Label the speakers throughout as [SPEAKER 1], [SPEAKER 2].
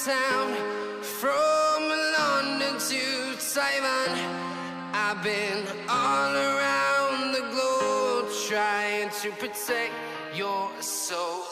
[SPEAKER 1] town, from London to Taiwan. I've been all around the globe trying to protect your soul.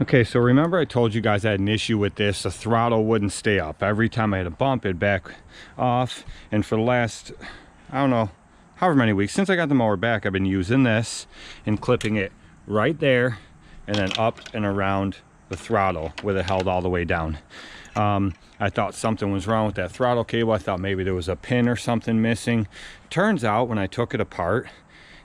[SPEAKER 2] Okay, so remember I told you guys I had an issue with this. The throttle wouldn't stay up. Every time I had a bump, it'd back off. And for the last, I don't know, however many weeks, since I got the mower back, I've been using this and clipping it right there and then up and around the throttle with it held all the way down. I thought something was wrong with that throttle cable. I thought maybe there was a pin or something missing. Turns out when I took it apart,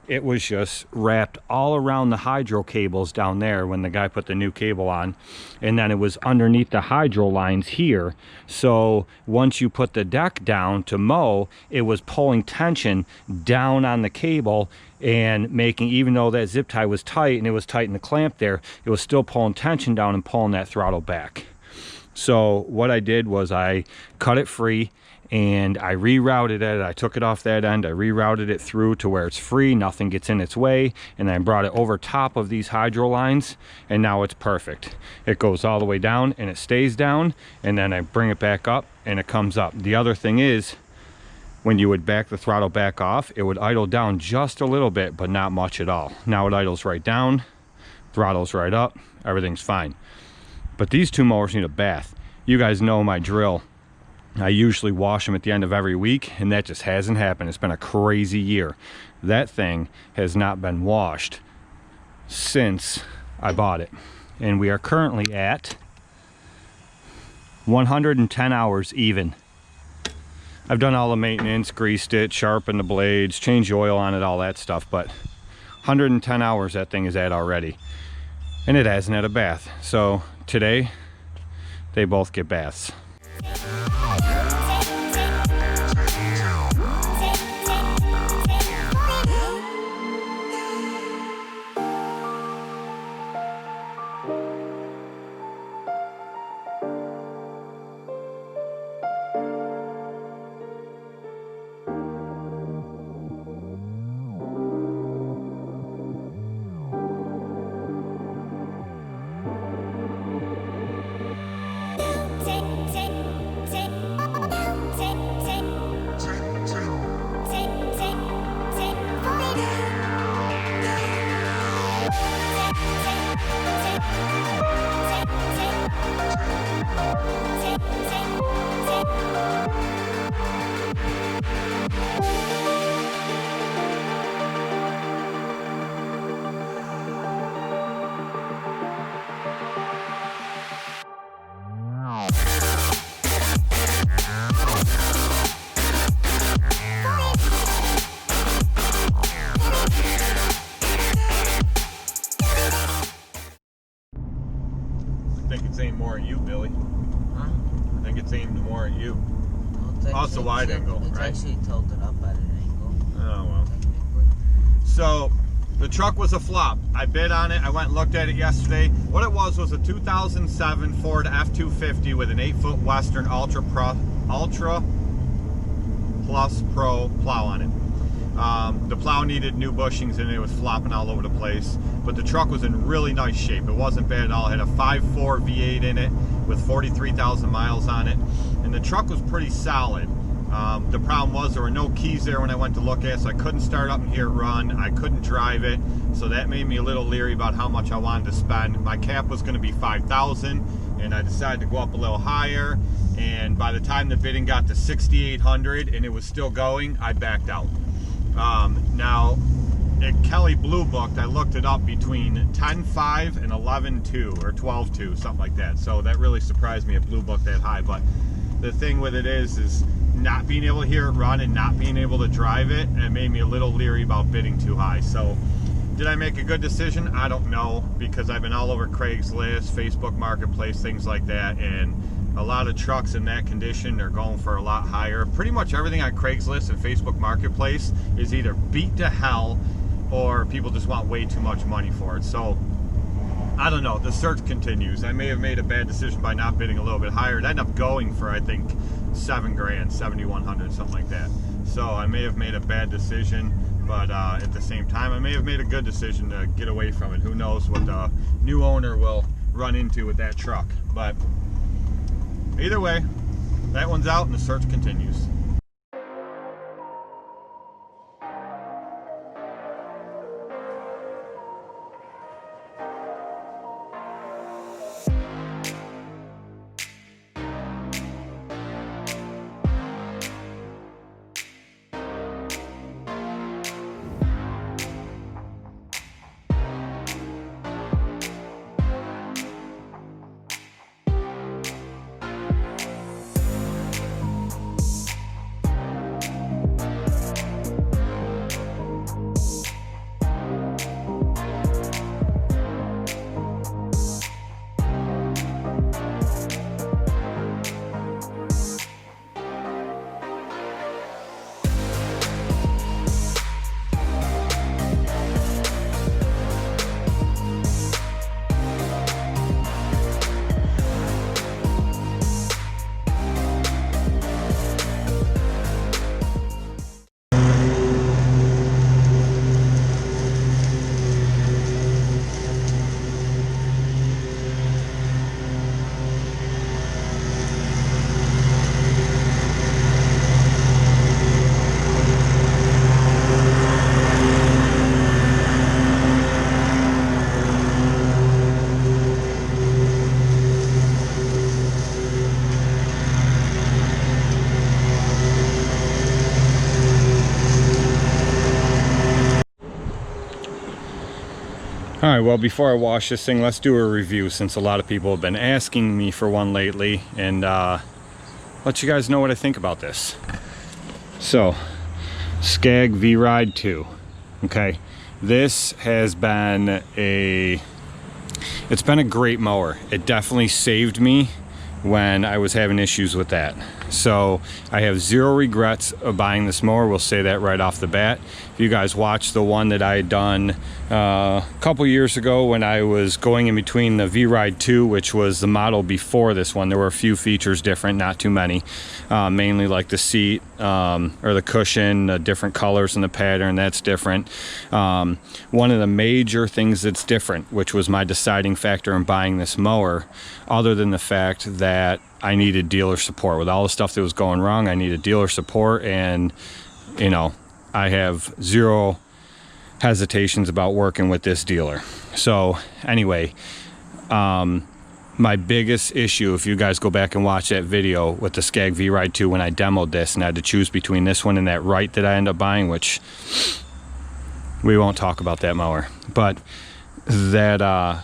[SPEAKER 2] it was just wrapped all around the hydro cables down there when the guy put the new cable on, and then it was underneath the hydro lines here. So once you put the deck down to mow, it was pulling tension down on the cable and making, even though that zip tie was tight and it was tight in the clamp there, it was still pulling tension down and pulling that throttle back. So what I did was I cut it free and I rerouted it. I took it off that end, I rerouted it through to where it's free, nothing gets in its way, and then I brought it over top of these hydro lines, and now it's perfect. It goes all the way down and it stays down, and then I bring it back up and it comes up. The other thing is, when you would back the throttle back off, it would idle down just a little bit, but not much at all. Now it idles right down, throttle's right up, everything's fine. But these two mowers need a bath. You guys know my drill. I usually wash them at the end of every week, and that just hasn't happened. It's been a crazy year. That thing has not been washed since I bought it. And we are currently at 110 hours even. I've done all the maintenance, greased it, sharpened the blades, changed the oil on it, all that stuff, but 110 hours that thing is at already. And it hasn't had a bath. So today, they both get baths. I think it's aimed more at you, Billy.
[SPEAKER 3] Huh?
[SPEAKER 2] I think it's aimed more at you.
[SPEAKER 3] Well,
[SPEAKER 2] it's a wide angle,
[SPEAKER 3] it's
[SPEAKER 2] right?
[SPEAKER 3] It's actually tilted up at an angle.
[SPEAKER 2] Oh, well.
[SPEAKER 3] Technically.
[SPEAKER 2] So, the truck was a flop. I bid on it. I went and looked at it yesterday. What it was a 2007 Ford F-250 with an 8-foot Western Ultra Plus Pro plow on it. The plow needed new bushings and it was flopping all over the place, but the truck was in really nice shape. It wasn't bad at all. It had a 5.4 V8 in it with 43,000 miles on it, and the truck was pretty solid. The problem was there were no keys there when I went to look at it, so I couldn't start up and hear it run. I couldn't drive it, so that made me a little leery about how much I wanted to spend. My cap was going to be $5,000, and I decided to go up a little higher, and by the time the bidding got to $6,800 and it was still going, I backed out. Now at Kelly Blue Booked, I looked it up between 10.5 and 11.2 or 12.2, something like that. So that really surprised me at Blue Book that high. But the thing with it is not being able to hear it run and not being able to drive it, and it made me a little leery about bidding too high. So did I make a good decision? I don't know, because I've been all over Craigslist, Facebook Marketplace, things like that, and a lot of trucks in that condition are going for a lot higher. Pretty much everything on Craigslist and Facebook Marketplace is either beat to hell or people just want way too much money for it. So I don't know, the search continues. I may have made a bad decision by not bidding a little bit higher. It ended up going for, I think, $7 grand, $7,100, something like that. So I may have made a bad decision, but at the same time, I may have made a good decision to get away from it. Who knows what the new owner will run into with that truck. But either way, that one's out and the search continues. All right, well, before I wash this thing, let's do a review, since a lot of people have been asking me for one lately, and let you guys know what I think about this. So, Scag V Ride II. Okay, this has been it's been a great mower. It definitely saved me when I was having issues with that. So I have zero regrets of buying this mower. We'll say that right off the bat. If you guys watched the one that I had done a couple years ago when I was going in between the V Ride II, which was the model before this one, there were a few features different, not too many. Mainly like the seat or the cushion, different colors in the pattern, that's different. One of the major things that's different, which was my deciding factor in buying this mower, other than the fact that I needed dealer support. With all the stuff that was going wrong, I needed dealer support, and you know, I have zero hesitations about working with this dealer. So anyway, my biggest issue, if you guys go back and watch that video with the Scag V Ride II when I demoed this and I had to choose between this one and that right that I ended up buying, which we won't talk about that mower, but that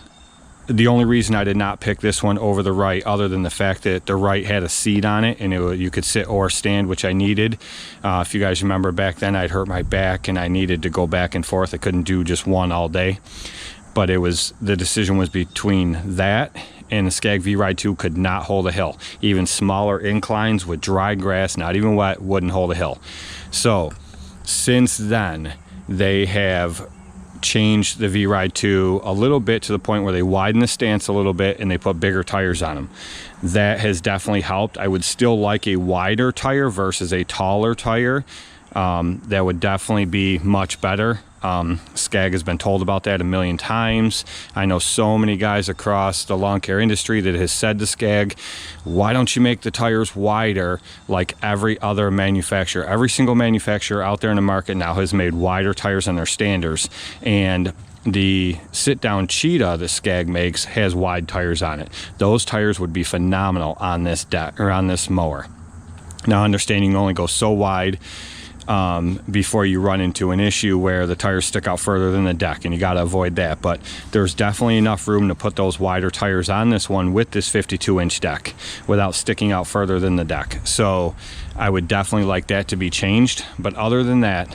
[SPEAKER 2] the only reason I did not pick this one over the right, other than the fact that the right had a seat on it and you could sit or stand, which I needed. If you guys remember back then, I'd hurt my back and I needed to go back and forth. I couldn't do just one all day. But the decision was between that and the Scag V Ride II could not hold a hill. Even smaller inclines with dry grass, not even wet, wouldn't hold a hill. So since then, they have changed the V Ride II a little bit to the point where they widened the stance a little bit and they put bigger tires on them. That has definitely helped. I would still like a wider tire versus a taller tire. that would definitely be much better. Scag has been told about that a million times. I know so many guys across the lawn care industry that has said to Scag, why don't you make the tires wider like every other manufacturer? Every single manufacturer out there in the market now has made wider tires on their standers, and the sit-down Cheetah that Scag makes has wide tires on it. Those tires would be phenomenal on this deck or on this mower. Now, understanding you only go so wide before you run into an issue where the tires stick out further than the deck, and you got to avoid that. But there's definitely enough room to put those wider tires on this one with this 52-inch deck without sticking out further than the deck. So I would definitely like that to be changed. But other than that,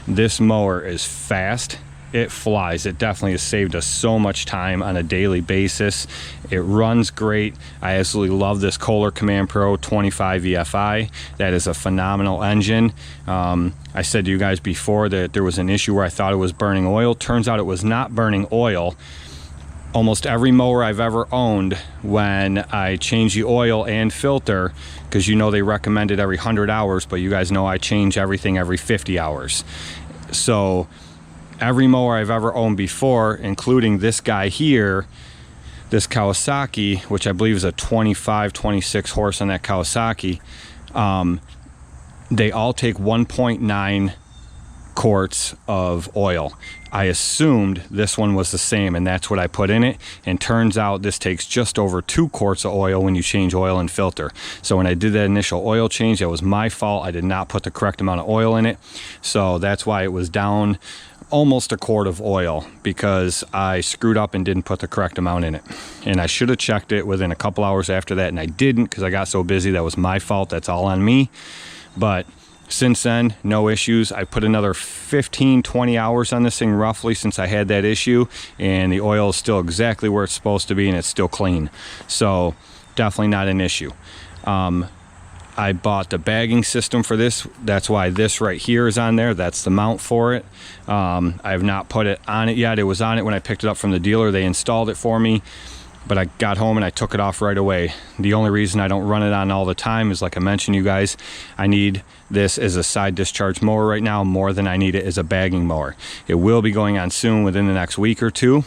[SPEAKER 2] this mower is fast. It flies. It definitely has saved us so much time on a daily basis. It runs great. I absolutely love this Kohler Command Pro 25 EFI. That is a phenomenal engine. I said to you guys before that there was an issue where I thought it was burning oil. Turns out it was not burning oil. Almost every mower I've ever owned, when I change the oil and filter, because you know they recommend it every 100 hours, but you guys know I change everything every 50 hours. So every mower I've ever owned before, including this guy here, this Kawasaki, which I believe is a 25, 26 horse on that Kawasaki, they all take 1.9 quarts of oil. I assumed this one was the same, and that's what I put in it. And turns out this takes just over 2 quarts of oil when you change oil and filter. So when I did that initial oil change, that was my fault. I did not put the correct amount of oil in it. So that's why it was down almost a quart of oil, because I screwed up and didn't put the correct amount in it. And I should have checked it within a couple hours after that, and I didn't because I got so busy. That was my fault. That's all on me. But since then, no issues. I put another 15, 20 hours on this thing roughly since I had that issue, and the oil is still exactly where it's supposed to be, and it's still clean. So definitely not an issue. I bought the bagging system for this. That's why this right here is on there. That's the mount for it. I have not put it on it yet. It was on it when I picked it up from the dealer. They installed it for me, but I got home and I took it off right away. The only reason I don't run it on all the time is, like I mentioned, you guys, I need this as a side discharge mower right now more than I need it as a bagging mower. It will be going on soon within the next week or two,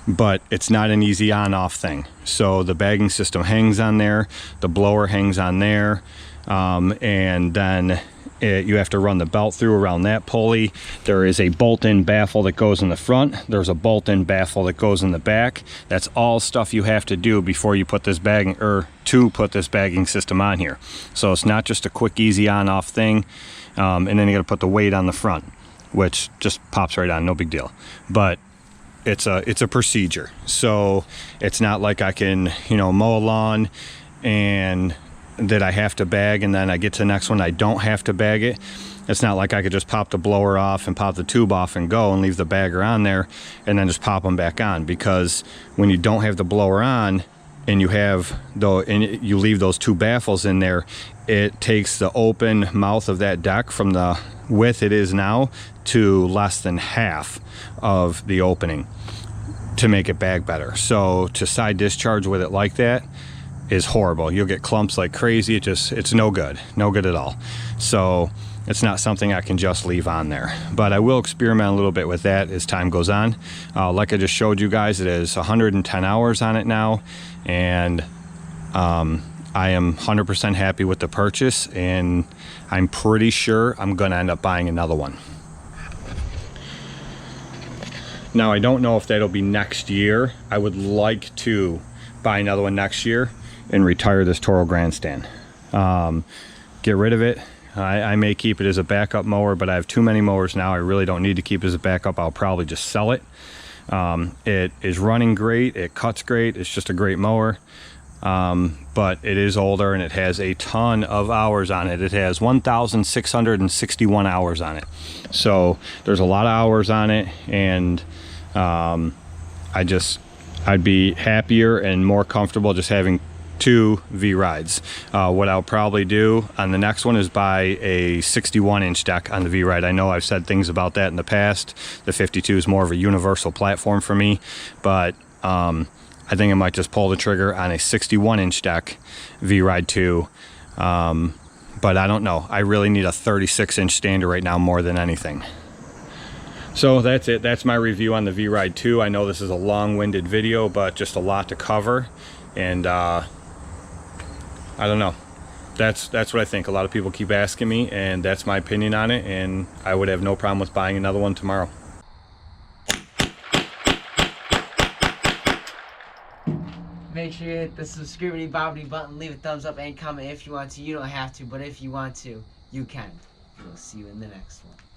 [SPEAKER 2] but it's not an easy on-off thing. So the bagging system hangs on there, the blower hangs on there, and then you have to run the belt through around that pulley. There is a bolt-in baffle that goes in the front. There's a bolt-in baffle that goes in the back. That's all stuff you have to do before you put this bagging, or to put this bagging system on here. So it's not just a quick, easy on-off thing. And then you got to put the weight on the front, which just pops right on, no big deal. But it's a procedure. So it's not like I can, mow a lawn and that I have to bag, and then I get to the next one I don't have to bag it. It's not like I could just pop the blower off and pop the tube off and go and leave the bagger on there and then just pop them back on, because when you don't have the blower on and you leave those two baffles in there, it takes the open mouth of that deck from the width it is now to less than half of the opening to make it bag better. So to side discharge with it like that is horrible. You'll get clumps like crazy. It's no good at all. So it's not something I can just leave on there, but I will experiment a little bit with that as time goes on. Like I just showed you guys, it is 110 hours on it now, and I am 100% happy with the purchase, and I'm pretty sure I'm gonna end up buying another one. Now, I don't know if that'll be next year. I would like to buy another one next year and retire this Toro Grandstand. Get rid of it. I may keep it as a backup mower, but I have too many mowers now. I really don't need to keep it as a backup. I'll probably just sell it. It is running great. It cuts great. It's just a great mower. But it is older and it has a ton of hours on it. It has 1,661 hours on it. So there's a lot of hours on it, and I'd be happier and more comfortable just having 2 V rides. What I'll probably do on the next one is buy a 61-inch deck on the V ride. I know I've said things about that in the past. The 52 is more of a universal platform for me, but I think I might just pull the trigger on a 61-inch deck V Ride II, but I don't know. I really need a 36-inch stander right now more than anything. So that's it. That's my review on the V Ride II. I know this is a long-winded video, but just a lot to cover. And I don't know. That's what I think. A lot of people keep asking me, and that's my opinion on it. And I would have no problem with buying another one tomorrow.
[SPEAKER 3] Make sure you hit the subscribe button, leave a thumbs up, and comment if you want to. You don't have to, but if you want to, you can. We'll see you in the next one.